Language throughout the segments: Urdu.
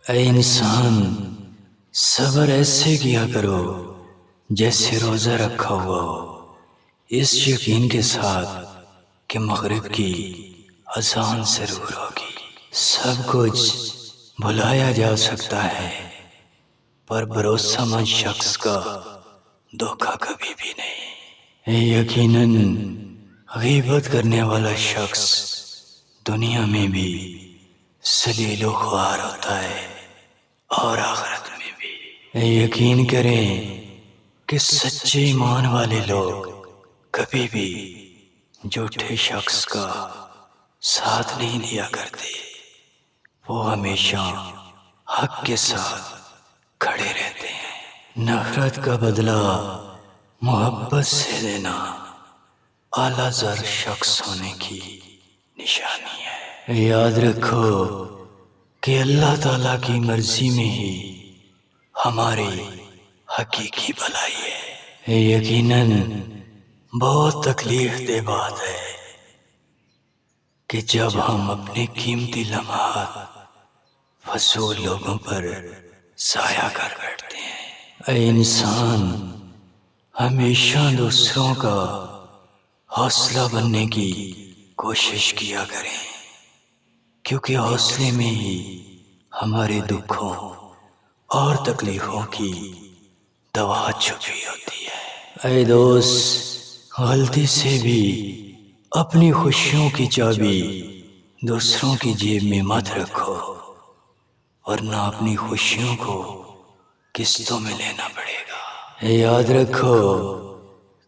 اے انسان، صبر ایسے کیا کرو جیسے روزہ رکھا ہوا ہو، اس یقین کے ساتھ کہ مغرب کی اذان ضرور ہوگی۔ سب کچھ بھلایا جا سکتا ہے پر بھروسہ مند شخص کا دھوکہ کبھی بھی نہیں۔ یقیناً غیبت کرنے والا شخص دنیا میں بھی ذلیل و خوار ہوتا ہے اور آخرت میں بھی۔ یقین کریں کہ سچے ایمان والے لوگ کبھی بھی جھوٹے شخص کا ساتھ نہیں دیا کرتے، وہ ہمیشہ حق کے ساتھ کھڑے رہتے ہیں۔ نفرت کا بدلہ محبت سے دینا اعلیٰ ذر شخص ہونے کی نشانی ہے۔ یاد رکھو کہ اللہ تعالیٰ کی مرضی میں ہی ہماری حقیقی بھلائی ہے۔ یقیناً بہت تکلیف دہ بات ہے کہ جب ہم اپنے قیمتی لمحات فضول لوگوں پر ضائع کر بیٹھتے ہیں۔ اے انسان، ہمیشہ دوسروں کا حوصلہ بننے کی کوشش کیا کریں، کیونکہ حوصلے میں ہی ہمارے دکھوں اور تکلیفوں کی دوا چھپی ہوتی ہے۔ اے دوست، غلطی سے بھی اپنی خوشیوں کی چابی دوسروں کی جیب میں مت رکھو، ورنہ اپنی خوشیوں کو قسطوں میں لینا پڑے گا۔ یاد رکھو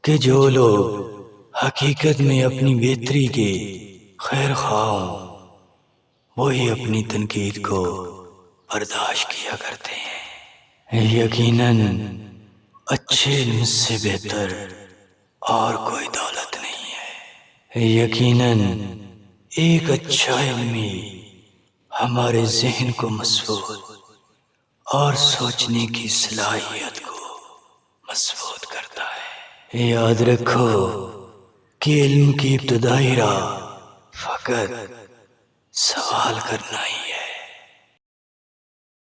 کہ جو لوگ حقیقت میں اپنی بہتری کے خیر خواہ ہوں، وہی اپنی تنقید کو برداشت کیا کرتے ہیں۔ یقیناً اچھے علم سے بہتر اور کوئی دولت نہیں ہے۔ یقیناً ایک اچھا علمی ہمارے ذہن کو مضبوط اور سوچنے کی صلاحیت کو مضبوط کرتا ہے۔ یاد رکھو کہ علم کی ابتدائی راہ فقط سوال کرنا ہی